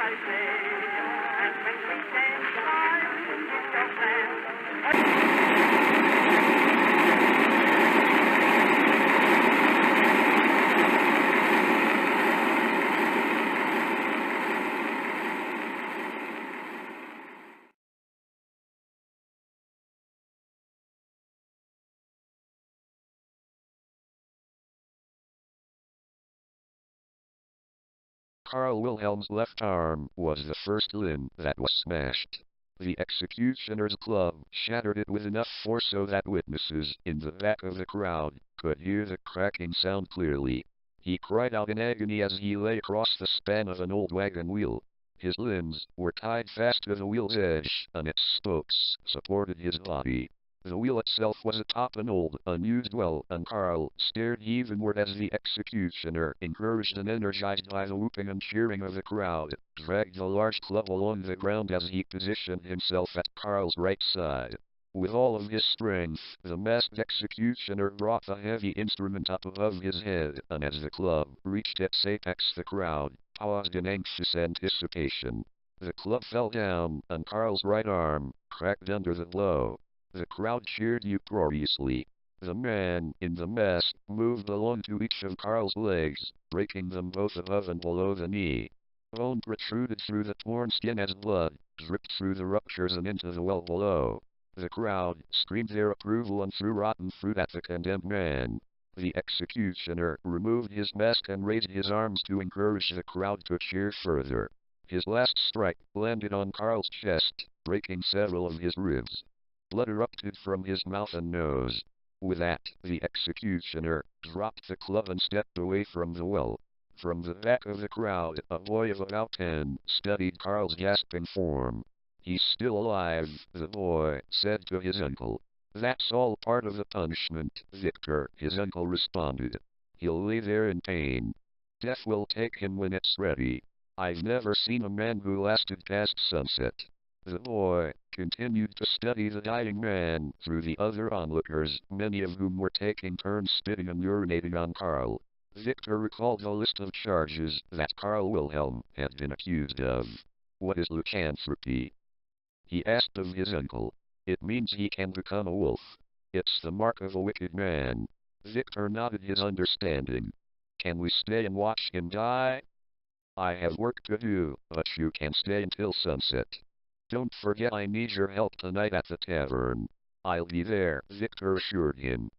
I say, and when we stand by, it's your plan. Carl Wilhelm's left arm was the first limb that was smashed. The executioner's club shattered it with enough force so that witnesses in the back of the crowd could hear the cracking sound clearly. He cried out in agony as he lay across the span of an old wagon wheel. His limbs were tied fast to the wheel's edge, and its spokes supported his body. The wheel itself was atop an old, unused well, and Carl stared heavenward as the executioner, encouraged and energized by the whooping and cheering of the crowd, dragged the large club along the ground as he positioned himself at Carl's right side. With all of his strength, the masked executioner brought the heavy instrument up above his head, and as the club reached its apex, the crowd paused in anxious anticipation. The club fell down, and Carl's right arm cracked under the blow. The crowd cheered uproariously. The man in the mask moved along to each of Carl's legs, breaking them both above and below the knee. Bone protruded through the torn skin as blood dripped through the ruptures and into the well below. The crowd screamed their approval and threw rotten fruit at the condemned man. The executioner removed his mask and raised his arms to encourage the crowd to cheer further. His last strike landed on Carl's chest, breaking several of his ribs. Blood erupted from his mouth and nose. With that, the executioner dropped the club and stepped away from the well. From the back of the crowd, a boy of about 10 studied Carl's gasping form. "He's still alive," the boy said to his uncle. "That's all part of the punishment, Victor," his uncle responded. "He'll lay there in pain. Death will take him when it's ready. I've never seen a man who lasted past sunset." The boy continued to study the dying man through the other onlookers, many of whom were taking turns spitting and urinating on Carl. Victor recalled the list of charges that Carl Wilhelm had been accused of. "What is lycanthropy?" he asked of his uncle. "It means he can become a wolf. It's the mark of a wicked man." Victor nodded his understanding. "Can we stay and watch him die?" "I have work to do, but you can stay until sunset. Don't forget I need your help tonight at the tavern." "I'll be there," Victor assured him.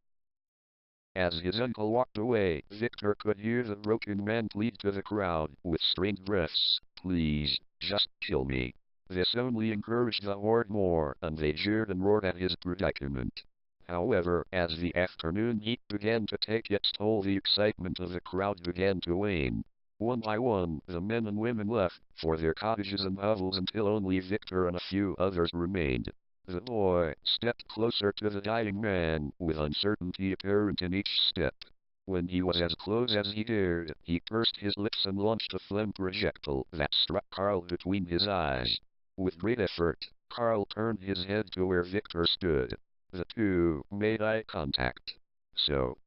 As his uncle walked away, Victor could hear the broken man plead to the crowd with strained breaths, "Please, just kill me." This only encouraged the horde more, and they jeered and roared at his predicament. However, as the afternoon heat began to take its toll, the excitement of the crowd began to wane. One by one, the men and women left for their cottages and hovels until only Victor and a few others remained. The boy stepped closer to the dying man, with uncertainty apparent in each step. When he was as close as he dared, he pursed his lips and launched a flame projectile that struck Carl between his eyes. With great effort, Carl turned his head to where Victor stood. The two made eye contact. "So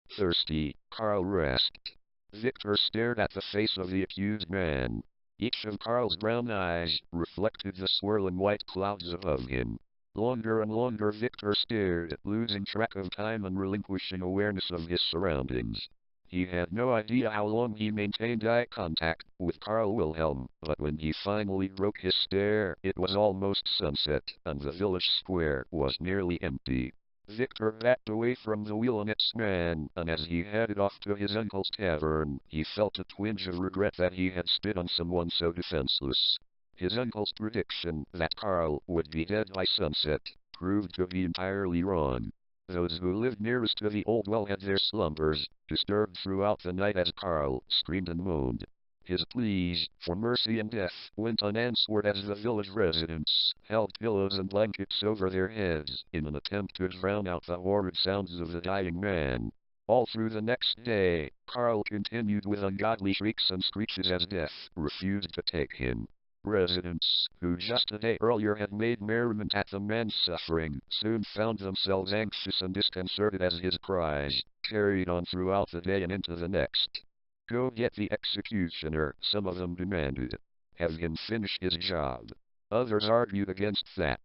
thirsty," Carl rasped. Victor stared at the face of the accused man. Each of Carl's brown eyes reflected the swirling white clouds above him. Longer and longer Victor stared, losing track of time and relinquishing awareness of his surroundings. He had no idea how long he maintained eye contact with Carl Wilhelm, but when he finally broke his stare, it was almost sunset, and the village square was nearly empty. Victor backed away from the wheel and its man, and as he headed off to his uncle's tavern, he felt a twinge of regret that he had spit on someone so defenseless. His uncle's prediction that Carl would be dead by sunset proved to be entirely wrong. Those who lived nearest to the old well had their slumbers disturbed throughout the night as Carl screamed and moaned. His pleas for mercy and death went unanswered as the village residents held pillows and blankets over their heads in an attempt to drown out the horrid sounds of the dying man. All through the next day, Carl continued with ungodly shrieks and screeches as death refused to take him. Residents, who just a day earlier had made merriment at the man's suffering, soon found themselves anxious and disconcerted as his cries carried on throughout the day and into the next. "Go get the executioner," some of them demanded. have him finish his job. Others argued against that.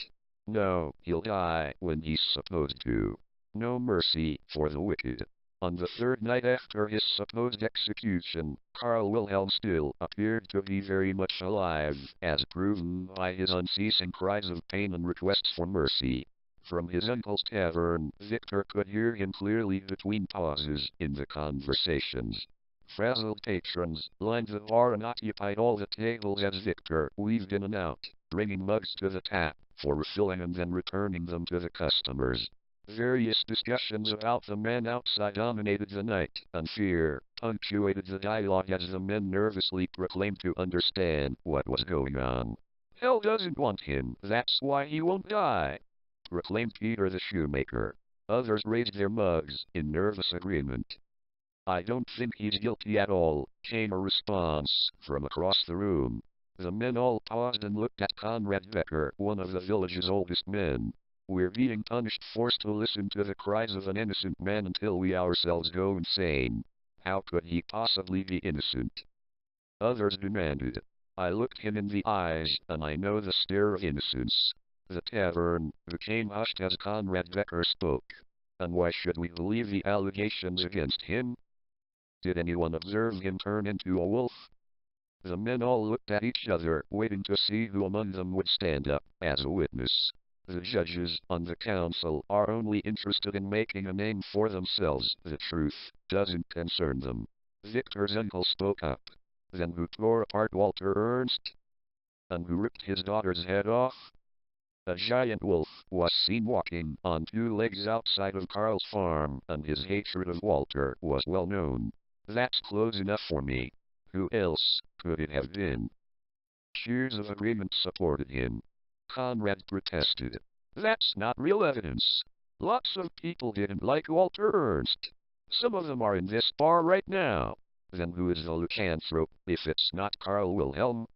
No, he'll die when he's supposed to. No mercy for the wicked. On the third night after his supposed execution, Karl Wilhelm still appeared to be very much alive, as proven by his unceasing cries of pain and requests for mercy. From his uncle's tavern, Victor could hear him clearly between pauses in the conversations. Frazzled patrons lined the bar and occupied all the tables as Victor weaved in and out, bringing mugs to the tap for refilling and then returning them to the customers. Various discussions about the man outside dominated the night, and fear punctuated the dialogue as the men nervously proclaimed to understand what was going on. Hell doesn't want him, that's why he won't die, proclaimed Peter the shoemaker. Others raised their mugs in nervous agreement. I don't think he's guilty at all, came a response from across the room. The men all paused and looked at Conrad Becker, one of the village's oldest men. We're being punished, forced to listen to the cries of an innocent man until we ourselves go insane. How could he possibly be innocent? Others demanded. I looked him in the eyes, and I know the stare of innocence. The tavern became hushed as Conrad Becker spoke. And why should we believe the allegations against him? Did anyone observe him turn into a wolf? The men all looked at each other, waiting to see who among them would stand up as a witness. The judges on the council are only interested in making a name for themselves. The truth doesn't concern them. Victor's uncle spoke up. Then who tore apart Walter Ernst? And who ripped his daughter's head off? A giant wolf was seen walking on two legs outside of Karl's farm, and his hatred of Walter was well known. That's close enough for me. Who else could it have been? Cheers of agreement supported him. Conrad protested. That's not real evidence. Lots of people didn't like Walter Ernst. Some of them are in this bar right now. Then who is the lycanthrope, if it's not Karl Wilhelm?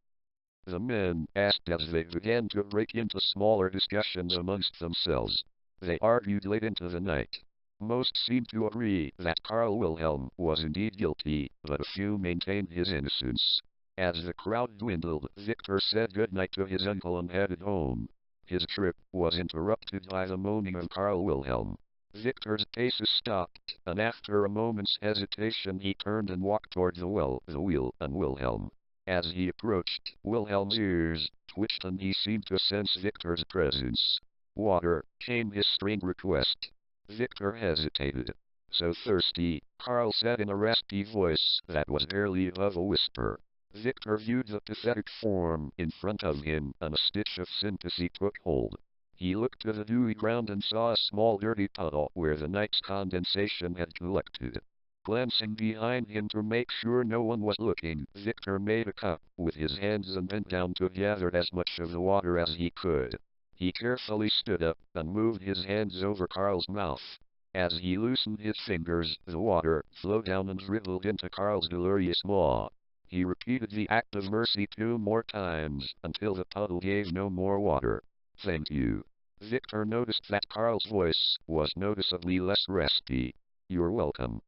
The men asked as they began to break into smaller discussions amongst themselves. They argued late into the night. Most seemed to agree that Karl Wilhelm was indeed guilty, but a few maintained his innocence. As the crowd dwindled, Victor said goodnight to his uncle and headed home. His trip was interrupted by the moaning of Karl Wilhelm. Victor's paces stopped, and after a moment's hesitation he turned and walked toward the well, the wheel, and Wilhelm. As he approached, Wilhelm's ears twitched and he seemed to sense Victor's presence. Water, came his strained request. Victor hesitated. So thirsty, Karl said in a raspy voice that was barely above a whisper. Victor viewed the pathetic form in front of him, and a stitch of sympathy took hold. He looked to the dewy ground and saw a small dirty puddle where the night's condensation had collected. Glancing behind him to make sure no one was looking, Victor made a cup with his hands and bent down to gather as much of the water as he could. He carefully stood up and moved his hands over Karl's mouth. As he loosened his fingers, the water flowed down and dribbled into Karl's delirious maw. He repeated the act of mercy 2 more times, until the puddle gave no more water. Thank you. Victor noticed that Karl's voice was noticeably less raspy. You're welcome.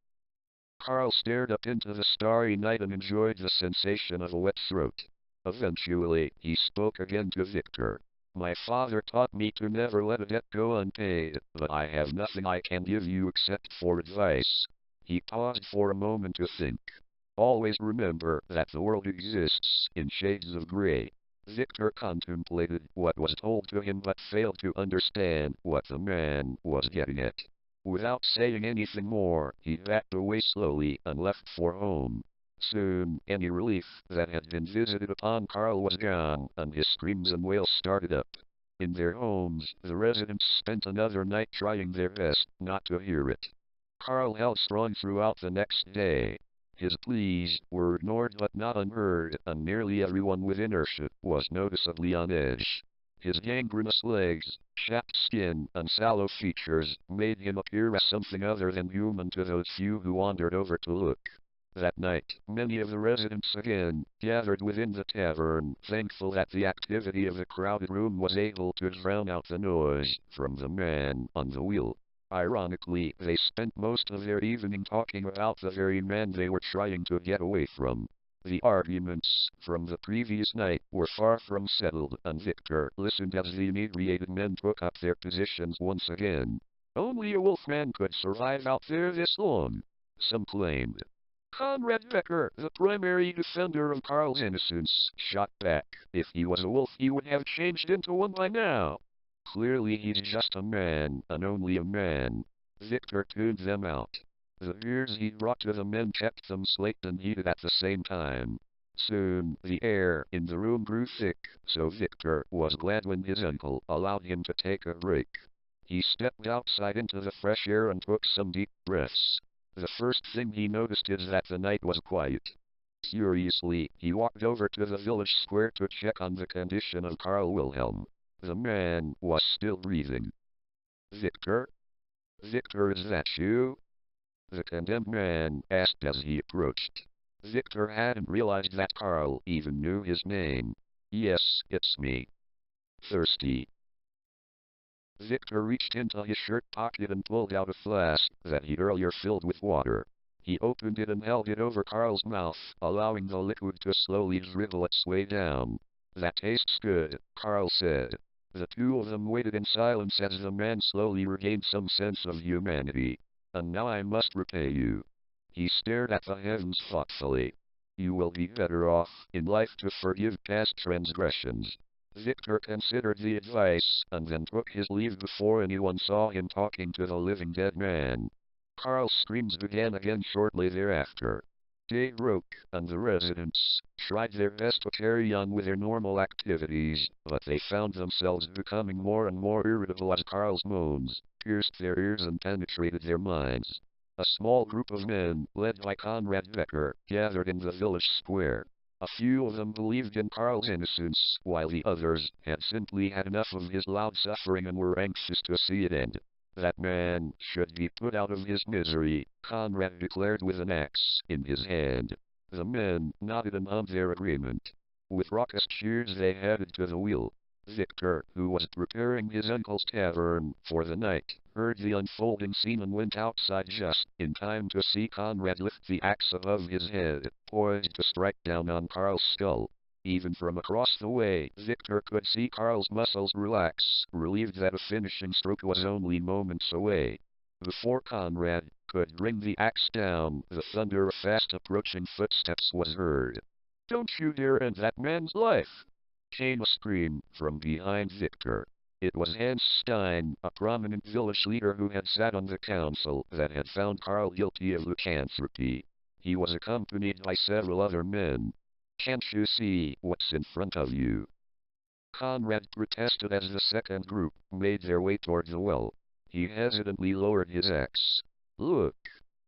Karl stared up into the starry night and enjoyed the sensation of a wet throat. Eventually, he spoke again to Victor. My father taught me to never let a debt go unpaid, but I have nothing I can give you except for advice. He paused for a moment to think. Always remember that the world exists in shades of gray. Victor contemplated what was told to him but failed to understand what the man was getting at. Without saying anything more, he backed away slowly and left for home. Soon, any relief that had been visited upon Karl was gone, and his screams and wails started up. In their homes, the residents spent another night trying their best not to hear it. Karl held strong throughout the next day. His pleas were ignored but not unheard, and nearly everyone with inertia was noticeably on edge. His gangrenous legs, chapped skin, and sallow features made him appear as something other than human to those few who wandered over to look. That night, many of the residents again gathered within the tavern, thankful that the activity of the crowded room was able to drown out the noise from the man on the wheel. Ironically, they spent most of their evening talking about the very man they were trying to get away from. The arguments from the previous night were far from settled, and Victor listened as the inebriated men took up their positions once again. Only a wolfman could survive out there this long, some claimed. Conrad Becker, the primary defender of Carl's innocence, shot back. If he was a wolf, he would have changed into one by now. Clearly he's just a man, and only a man. Victor tuned them out. The beers he brought to the men kept them slaked and heated at the same time. Soon, the air in the room grew thick, so Victor was glad when his uncle allowed him to take a break. He stepped outside into the fresh air and took some deep breaths. The first thing he noticed is that the night was quiet. Curiously, he walked over to the village square to check on the condition of Carl Wilhelm. The man was still breathing. Victor? Victor, is that you? The condemned man asked as he approached. Victor hadn't realized that Carl even knew his name. Yes, it's me. Thirsty. Victor reached into his shirt pocket and pulled out a flask that he'd earlier filled with water. He opened it and held it over Carl's mouth, allowing the liquid to slowly dribble its way down. That tastes good, Carl said. The two of them waited in silence as the man slowly regained some sense of humanity. And now I must repay you. He stared at the heavens thoughtfully. You will be better off in life to forgive past transgressions. Victor considered the advice, and then took his leave before anyone saw him talking to the living dead man. Carl's screams began again shortly thereafter. Day broke, and the residents tried their best to carry on with their normal activities, but they found themselves becoming more and more irritable as Carl's moans pierced their ears and penetrated their minds. A small group of men, led by Conrad Becker, gathered in the village square. A few of them believed in Carl's innocence, while the others had simply had enough of his loud suffering and were anxious to see it end. That man should be put out of his misery, Conrad declared with an axe in his hand. The men nodded and hummed their agreement. With raucous cheers they headed to the wheel. Victor, who was preparing his uncle's tavern for the night, heard the unfolding scene and went outside just in time to see Conrad lift the axe above his head, poised to strike down on Carl's skull. Even from across the way, Victor could see Carl's muscles relax, relieved that a finishing stroke was only moments away. Before Conrad could bring the axe down, the thunder of fast-approaching footsteps was heard. Don't you dare end that man's life! Came a scream from behind Victor. It was Hans Stein, a prominent village leader who had sat on the council that had found Carl guilty of lycanthropy. He was accompanied by several other men. Can't you see what's in front of you? Conrad protested as the second group made their way toward the well. He hesitantly lowered his axe. Look,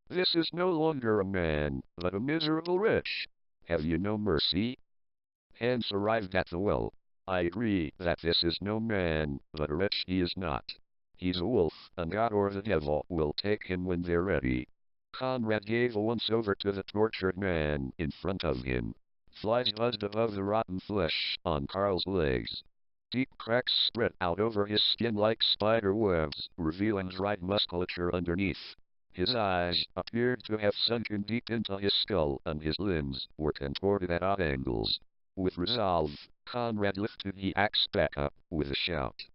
this is no longer a man, but a miserable wretch. Have you no mercy? Hans arrived at the well. I agree that this is no man, but a wretch he is not. He's a wolf, and God or the devil will take him when they're ready. Conrad gave a once-over to the tortured man in front of him. Flies buzzed above the rotten flesh on Carl's legs. Deep cracks spread out over his skin like spider webs, revealing dried musculature underneath. His eyes appeared to have sunken deep into his skull, and his limbs were contorted at odd angles. With resolve, Conrad lifted the axe back up with a shout.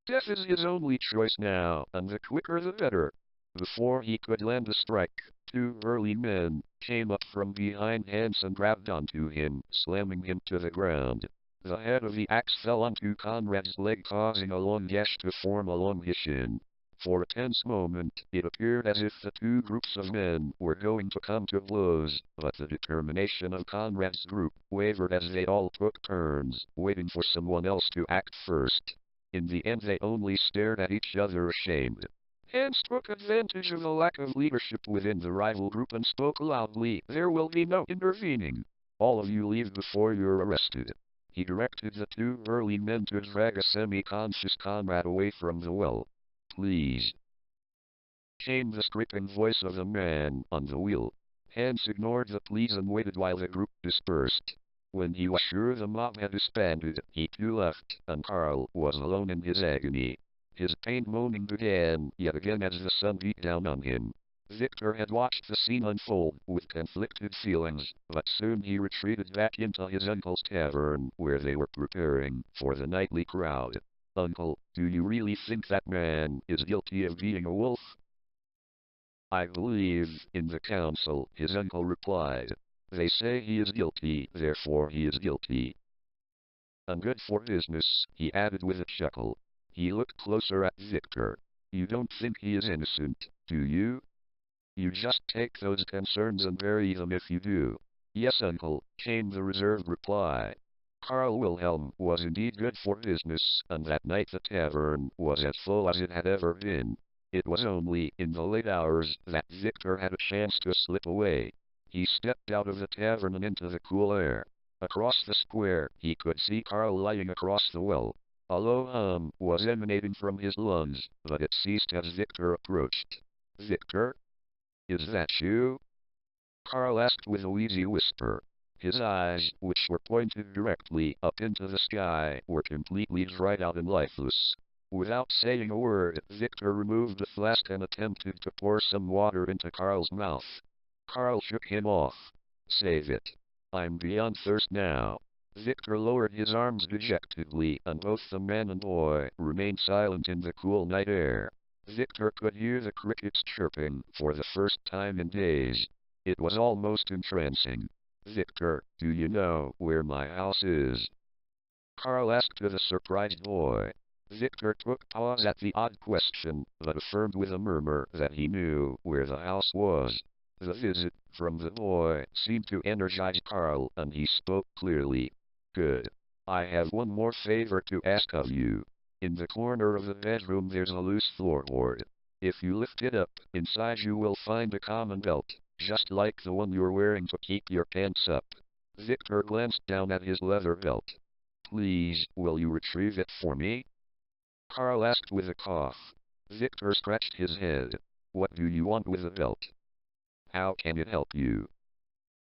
Death is his only choice now, and the quicker the better. Before he could land a strike, two burly men came up from behind Hans and grabbed onto him, slamming him to the ground. The head of the axe fell onto Conrad's leg, causing a long gash to form along his shin. For a tense moment, it appeared as if the two groups of men were going to come to blows, but the determination of Conrad's group wavered as they all took turns, waiting for someone else to act first. In the end they only stared at each other ashamed. Hans took advantage of the lack of leadership within the rival group and spoke loudly, There will be no intervening. All of you leave before you're arrested. He directed the two burly men to drag a semi-conscious Conrad away from the well. Please, came the scraping voice of the man on the wheel. Hans ignored the pleas and waited while the group dispersed. When he was sure the mob had disbanded, he too left, and Carl was alone in his agony. His pain moaning began yet again as the sun beat down on him. Victor had watched the scene unfold with conflicted feelings, but soon he retreated back into his uncle's tavern, where they were preparing for the nightly crowd. Uncle, do you really think that man is guilty of being a wolf? I believe in the council, his uncle replied. They say he is guilty, therefore he is guilty. And good for business, he added with a chuckle. He looked closer at Victor. You don't think he is innocent, do you? You just take those concerns and bury them if you do. Yes, uncle, came the reserved reply. Carl Wilhelm was indeed good for business, and that night the tavern was as full as it had ever been. It was only in the late hours that Victor had a chance to slip away. He stepped out of the tavern and into the cool air. Across the square, he could see Carl lying across the well. A low hum was emanating from his lungs, but it ceased as Victor approached. Victor? Is that you? Carl asked with a wheezy whisper. His eyes, which were pointed directly up into the sky, were completely dried out and lifeless. Without saying a word, Victor removed the flask and attempted to pour some water into Carl's mouth. Carl shook him off. Save it. I'm beyond thirst now. Victor lowered his arms dejectedly, and both the man and boy remained silent in the cool night air. Victor could hear the crickets chirping for the first time in days. It was almost entrancing. Victor, do you know where my house is? Carl asked the surprised boy. Victor took pause at the odd question, but affirmed with a murmur that he knew where the house was. The visit from the boy seemed to energize Carl, and he spoke clearly. Good. I have one more favor to ask of you. In the corner of the bedroom there's a loose floorboard. If you lift it up, inside you will find a common belt, just like the one you're wearing to keep your pants up. Victor glanced down at his leather belt. Please, will you retrieve it for me? Carl asked with a cough. Victor scratched his head. What do you want with the belt? How can it help you?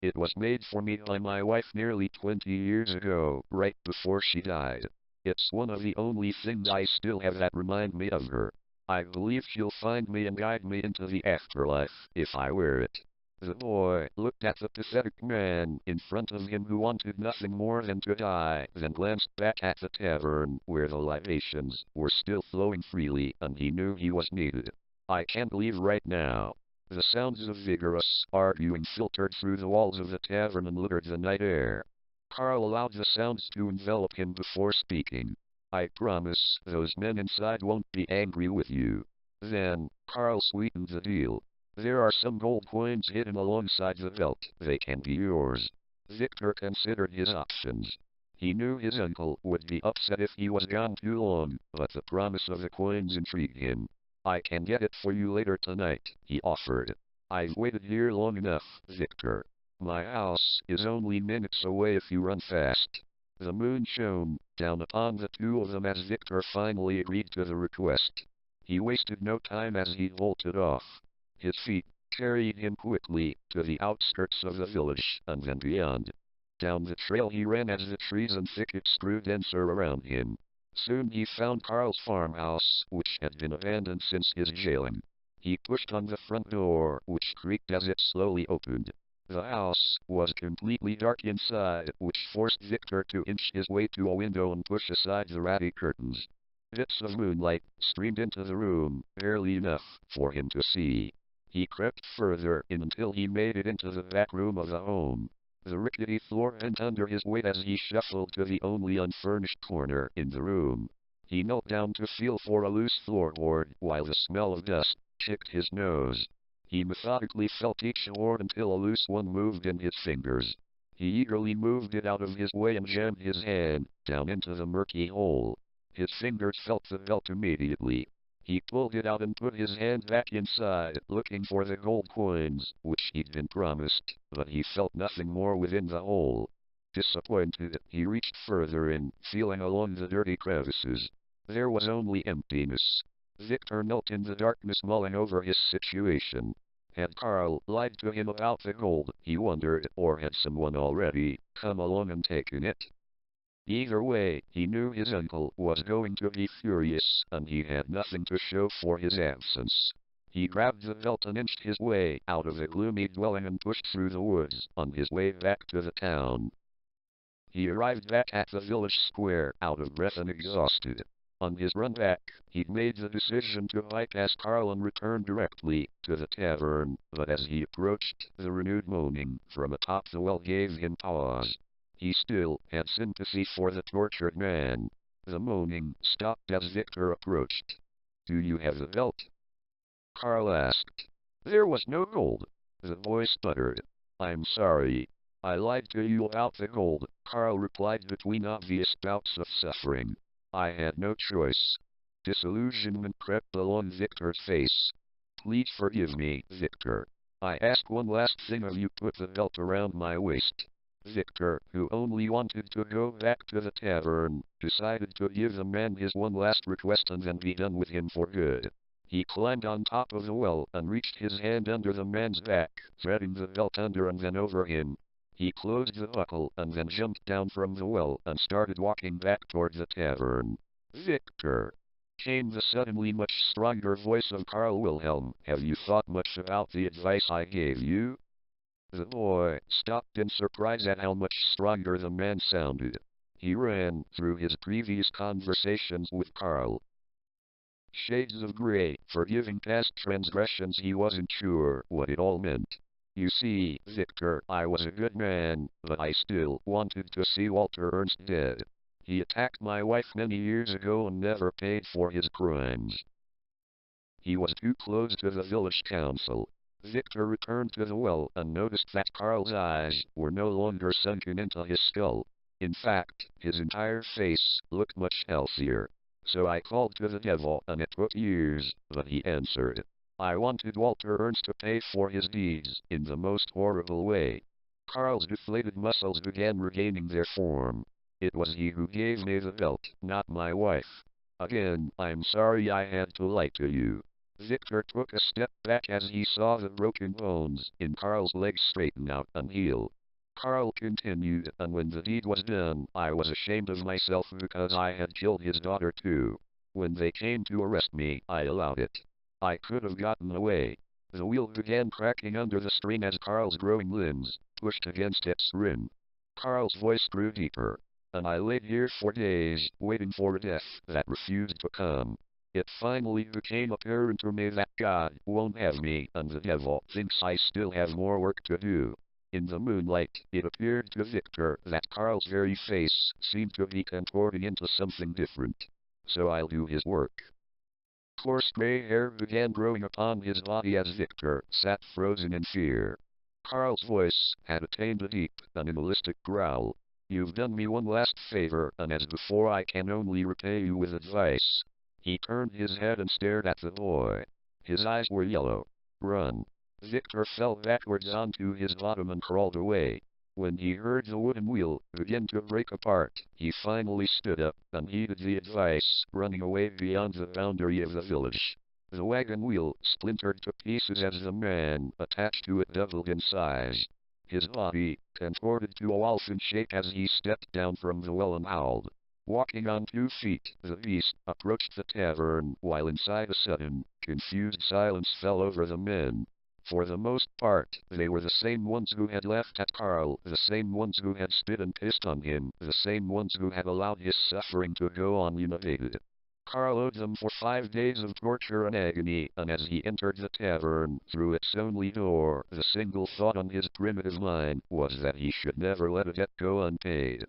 It was made for me by my wife nearly 20 years ago, right before she died. It's one of the only things I still have that remind me of her. I believe she'll find me and guide me into the afterlife if I wear it. The boy looked at the pathetic man in front of him who wanted nothing more than to die, then glanced back at the tavern where the libations were still flowing freely, and he knew he was needed. I can't leave right now. The sounds of vigorous arguing filtered through the walls of the tavern and littered the night air. Carl allowed the sounds to envelop him before speaking. I promise those men inside won't be angry with you. Then, Carl sweetened the deal. There are some gold coins hidden alongside the belt. They can be yours. Victor considered his options. He knew his uncle would be upset if he was gone too long, but the promise of the coins intrigued him. I can get it for you later tonight, he offered. I've waited here long enough, Victor. My house is only minutes away if you run fast. The moon shone down upon the two of them as Victor finally agreed to the request. He wasted no time as he bolted off. His feet carried him quickly to the outskirts of the village, and then beyond. Down the trail he ran as the trees and thickets grew denser around him. Soon he found Carl's farmhouse, which had been abandoned since his jailing. He pushed on the front door, which creaked as it slowly opened. The house was completely dark inside, which forced Victor to inch his way to a window and push aside the ratty curtains. Bits of moonlight streamed into the room, barely enough for him to see. He crept further in until he made it into the back room of the home. The rickety floor bent under his weight as he shuffled to the only unfurnished corner in the room. He knelt down to feel for a loose floorboard, while the smell of dust ticked his nose. He methodically felt each board until a loose one moved in his fingers. He eagerly moved it out of his way and jammed his hand down into the murky hole. His fingers felt the belt immediately. He pulled it out and put his hand back inside, looking for the gold coins, which he'd been promised, but he felt nothing more within the hole. Disappointed, he reached further in, feeling along the dirty crevices. There was only emptiness. Victor knelt in the darkness, mulling over his situation. Had Carl lied to him about the gold, he wondered, or had someone already come along and taken it? Either way, he knew his uncle was going to be furious, and he had nothing to show for his absence. He grabbed the belt and inched his way out of the gloomy dwelling and pushed through the woods on his way back to the town. He arrived back at the village square, out of breath and exhausted. On his run back, he'd made the decision to bypass Carl and return directly to the tavern, but as he approached, the renewed moaning from atop the well gave him pause. He still had sympathy for the tortured man. The moaning stopped as Victor approached. "Do you have the belt?" Carl asked. "There was no gold," the boy stuttered. "I'm sorry. I lied to you about the gold," Carl replied between obvious bouts of suffering. "I had no choice." Disillusionment crept along Victor's face. "Please forgive me, Victor. I ask one last thing of you. Put the belt around my waist." Victor, who only wanted to go back to the tavern, decided to give the man his one last request and then be done with him for good. He climbed on top of the well and reached his hand under the man's back, threading the belt under and then over him. He closed the buckle and then jumped down from the well and started walking back toward the tavern. "Victor," came the suddenly much stronger voice of Carl Wilhelm, "have you thought much about the advice I gave you?" The boy stopped in surprise at how much stronger the man sounded. He ran through his previous conversations with Carl. Shades of gray, forgiving past transgressions. He wasn't sure what it all meant. "You see, Victor, I was a good man, but I still wanted to see Walter Ernst dead. He attacked my wife many years ago and never paid for his crimes. He was too close to the village council." Victor returned to the well and noticed that Carl's eyes were no longer sunken into his skull. In fact, his entire face looked much healthier. "So I called to the devil and it took years, but he answered. I wanted Walter Ernst to pay for his deeds in the most horrible way." Carl's deflated muscles began regaining their form. "It was he who gave me the belt, not my wife. Again, I'm sorry I had to lie to you." Victor took a step back as he saw the broken bones in Carl's legs straighten out and heal. Carl continued, "And when the deed was done, I was ashamed of myself because I had killed his daughter too. When they came to arrest me, I allowed it. I could have gotten away." The wheel began cracking under the strain as Carl's growing limbs pushed against its rim. Carl's voice grew deeper. "And I laid here for days, waiting for a death that refused to come. It finally became apparent to me that God won't have me, and the devil thinks I still have more work to do." In the moonlight, it appeared to Victor that Carl's very face seemed to be contorting into something different. "So I'll do his work." Coarse gray hair began growing upon his body as Victor sat frozen in fear. Carl's voice had attained a deep, animalistic growl. "You've done me one last favor, and as before I can only repay you with advice." He turned his head and stared at the boy. His eyes were yellow. "Run." Victor fell backwards onto his bottom and crawled away. When he heard the wooden wheel begin to break apart, he finally stood up and heeded the advice, running away beyond the boundary of the village. The wagon wheel splintered to pieces as the man attached to it doubled in size. His body contorted to a wolfen shape as he stepped down from the well and howled. Walking on 2 feet, the beast approached the tavern, while inside a sudden, confused silence fell over the men. For the most part, they were the same ones who had laughed at Carl, the same ones who had spit and pissed on him, the same ones who had allowed his suffering to go on unabated. Carl owed them for 5 days of torture and agony, and as he entered the tavern, through its only door, the single thought on his primitive mind was that he should never let a debt go unpaid.